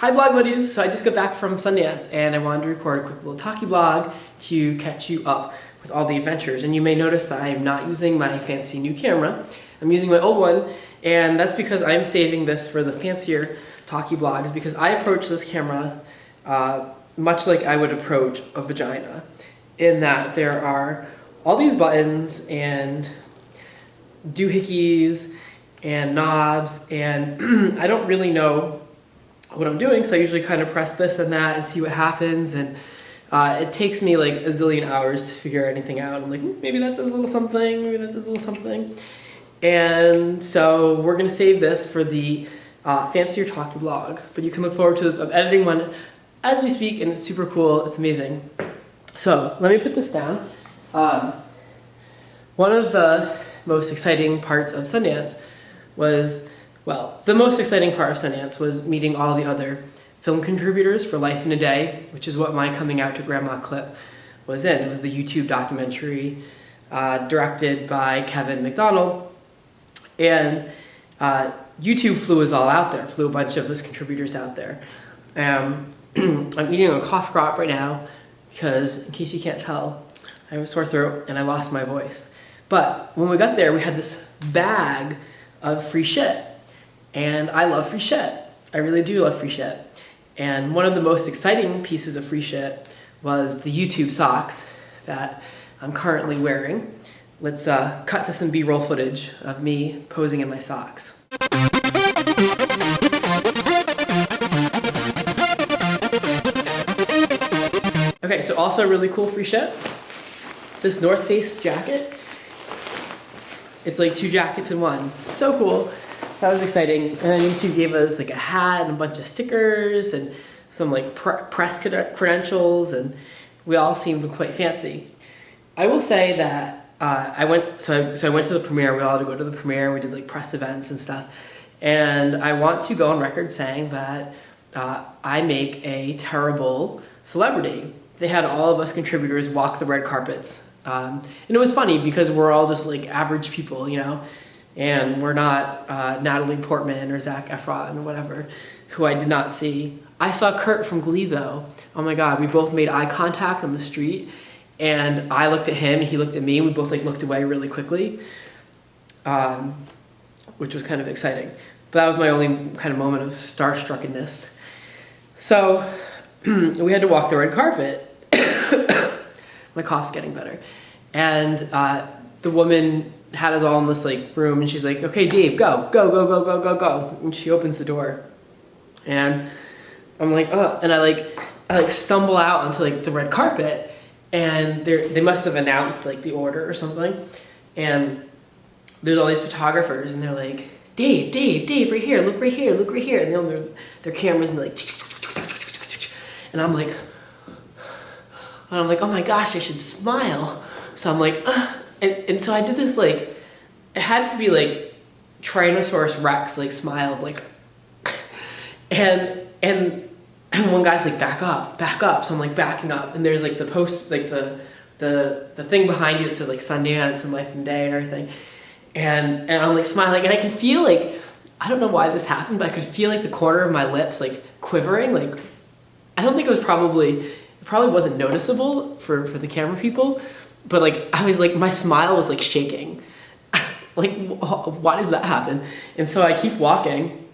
Hi vlog buddies! So I just got back from Sundance and I wanted to record a quick little talkie vlog to catch you up with all the adventures. And you may notice that I am not using my fancy new camera. I'm using my old one, and that's because I'm saving this for the fancier talkie vlogs, because I approach this camera much like I would approach a vagina, in that there are all these buttons and doohickeys and knobs, and I don't really know what I'm doing, so I usually kind of press this and that and see what happens, and it takes me like a zillion hours to figure anything out. I'm like, maybe that does a little something, maybe that does a little something. And so we're gonna save this for the fancier talkie vlogs, but you can look forward to this. I'm editing one as we speak, and it's super cool, it's amazing. So let me put this down. One of the most exciting parts of Sundance was, well, the most exciting part of Sundance was meeting all the other film contributors for Life in a Day, which is what my coming out to grandma clip was in. It was the YouTube documentary directed by Kevin McDonald. And YouTube flew us all out there, flew a bunch of those contributors out there. I'm eating a cough drop right now because, in case you can't tell, I have a sore throat and I lost my voice. But when we got there, we had this bag of free shit. And I love free shit. I really do love free shit. And one of the most exciting pieces of free shit was the YouTube socks that I'm currently wearing. Let's cut to some B-roll footage of me posing in my socks. Okay, so also really cool free shit. This North Face jacket. It's like 2 jackets in one. So cool. That was exciting. And then YouTube gave us like a hat and a bunch of stickers and some like press credentials, and we all seemed quite fancy. I will say that I went to the premiere. We all had to go to the premiere. We did like press events and stuff. And I want to go on record saying that I make a terrible celebrity. They had all of us contributors walk the red carpets. And it was funny because we're all just like average people, you know? And we're not Natalie Portman or Zac Efron or whatever, who I did not see. I saw Kurt from Glee though. Oh my God, we both made eye contact on the street, and I looked at him, he looked at me, and we both like looked away really quickly, which was kind of exciting. But that was my only kind of moment of starstruckenness. So we had to walk the red carpet. My cough's getting better. And the woman had us all in this like room, and she's like, okay, Dave, go. And she opens the door, and I'm like, oh, and I like stumble out onto like the red carpet, and they must have announced like the order or something, and there's all these photographers, and they're like, Dave, right here, look right here, and they have their cameras, and like, and I'm like, oh my gosh, I should smile. So I'm like, and so I did this like, it had to be like Tyrannosaurus Rex like smile, like, and one guy's like, back up. So I'm like backing up, and there's like the post, like the thing behind you that says like Sundance and Life and Day and everything, and I'm like smiling, and I can feel like, I don't know why this happened, but I could feel like the corner of my lips like quivering. Like, I don't think it probably wasn't noticeable for the camera people, but like I was like, my smile was like shaking. Like, why does that happen? And so I keep walking,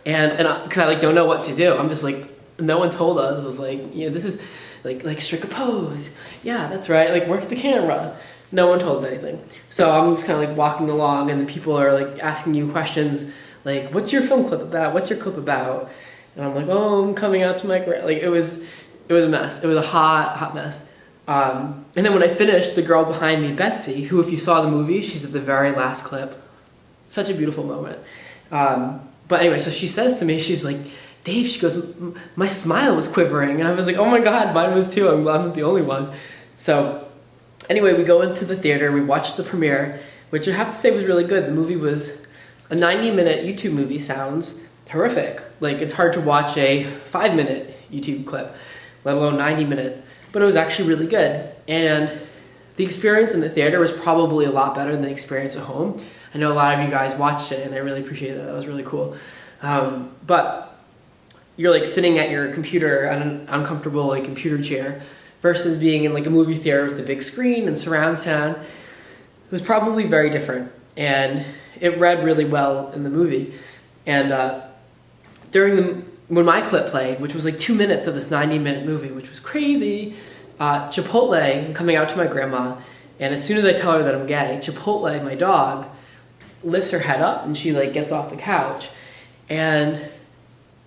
and because I like don't know what to do. I'm just like, no one told us. It was like, you know, this is like strike a pose. Yeah, that's right. Like, work the camera. No one told us anything. So I'm just kind of like walking along, and the people are like asking you questions like, what's your film clip about? What's your clip about? And I'm like, oh, I'm coming out to my like, it was a mess. It was a hot mess. And then when I finished, the girl behind me, Betsy, who, if you saw the movie, she's at the very last clip. Such a beautiful moment. But anyway, so she says to me, she's like, Dave, she goes, my smile was quivering. And I was like, oh my God, mine was too. I'm glad I'm not the only one. So anyway, we go into the theater, we watch the premiere, which I have to say was really good. The movie was a 90-minute YouTube movie. Sounds horrific. Like, it's hard to watch a 5-minute YouTube clip, let alone 90 minutes. But it was actually really good. And the experience in the theater was probably a lot better than the experience at home. I know a lot of you guys watched it, and I really appreciate that. That was really cool. But you're like sitting at your computer on an uncomfortable like computer chair versus being in like a movie theater with a big screen and surround sound. It was probably very different, and it read really well in the movie. And when my clip played, which was like 2 minutes of this 90-minute movie, which was crazy, Chipotle, I'm coming out to my grandma, and as soon as I tell her that I'm gay, Chipotle, my dog, lifts her head up and she like gets off the couch, and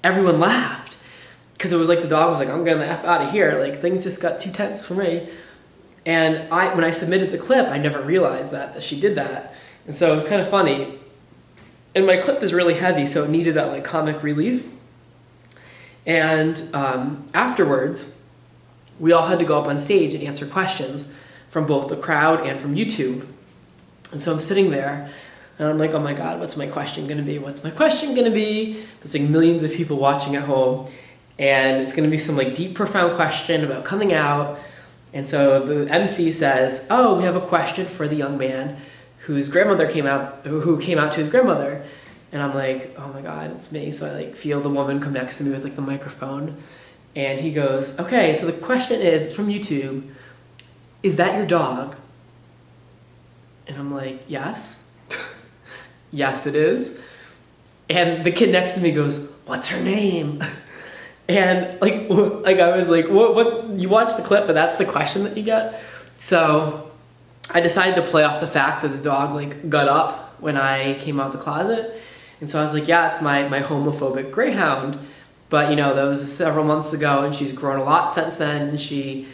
everyone laughed because it was like the dog was like, I'm getting the F out of here, like things just got too tense for me. And when I submitted the clip, I never realized that she did that, and so it was kind of funny. And my clip is really heavy, so it needed that like comic relief. And afterwards, we all had to go up on stage and answer questions from both the crowd and from YouTube. And so I'm sitting there, and I'm like, oh my God, what's my question gonna be? What's my question gonna be? There's like millions of people watching at home, and it's gonna be some like deep, profound question about coming out. And so the MC says, oh, we have a question for the young man whose grandmother who came out to his grandmother. And I'm like, oh my God, it's me. So I like feel the woman come next to me with like the microphone. And he goes, okay, so the question is, it's from YouTube, is that your dog? And I'm like, yes. Yes, it is. And the kid next to me goes, what's her name? And like I was like, what? You watch the clip, but that's the question that you get. So I decided to play off the fact that the dog like got up when I came out of the closet. And so I was like, yeah, it's my homophobic greyhound. But you know, that was several months ago, and she's grown a lot since then, and she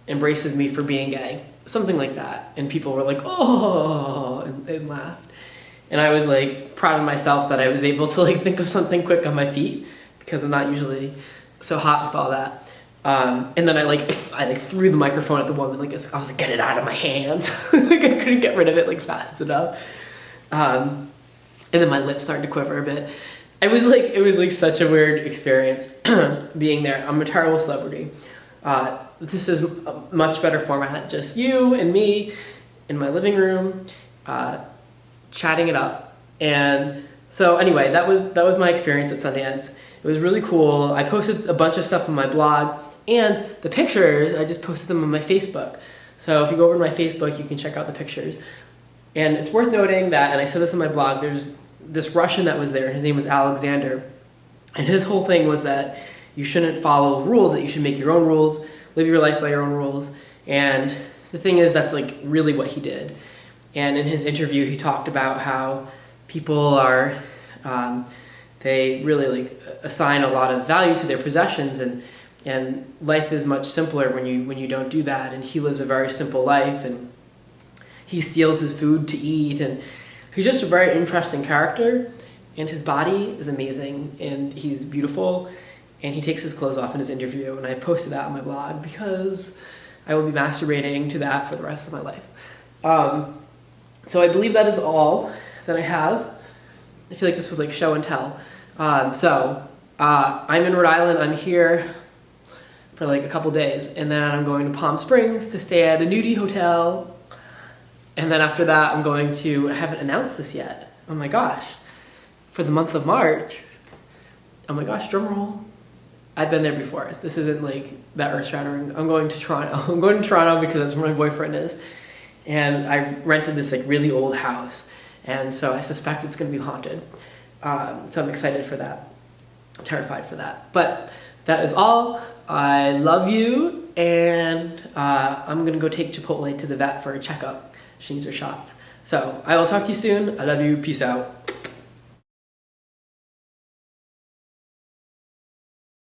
embraces me for being gay. Something like that. And people were like, oh, and they laughed. And I was like proud of myself that I was able to like think of something quick on my feet, because I'm not usually so hot with all that. And then I threw the microphone at the woman, like I was like, get it out of my hands. Like I couldn't get rid of it like fast enough. And then my lips started to quiver a bit. It was like such a weird experience being there. I'm a terrible celebrity. This is a much better format, just you and me in my living room, chatting it up. And so anyway, that was my experience at Sundance. It was really cool. I posted a bunch of stuff on my blog, and the pictures, I just posted them on my Facebook. So if you go over to my Facebook, you can check out the pictures. And it's worth noting that, and I said this on my blog, there's this Russian that was there, his name was Alexander. And his whole thing was that you shouldn't follow rules, that you should make your own rules, live your life by your own rules. And the thing is, that's like really what he did. And in his interview, he talked about how people are, they really like assign a lot of value to their possessions, and life is much simpler when you don't do that. And he lives a very simple life, and he steals his food to eat, and he's just a very interesting character, and his body is amazing, and he's beautiful, and he takes his clothes off in his interview, and I posted that on my blog because I will be masturbating to that for the rest of my life. So I believe that is all that I have. I feel like this was like show and tell. I'm in Rhode Island. I'm here for like a couple days, and then I'm going to Palm Springs to stay at a nudie hotel. And then after that, I'm going to, I haven't announced this yet. Oh my gosh. For the month of March. Oh my gosh, drum roll. I've been there before. This isn't like that earth-shattering. I'm going to Toronto. I'm going to Toronto because that's where my boyfriend is. And I rented this like really old house. And so I suspect it's going to be haunted. So I'm excited for that. I'm terrified for that. But that is all. I love you. And I'm going to go take Chipotle to the vet for a checkup. She needs her shots. So I will talk to you soon. I love you. Peace out.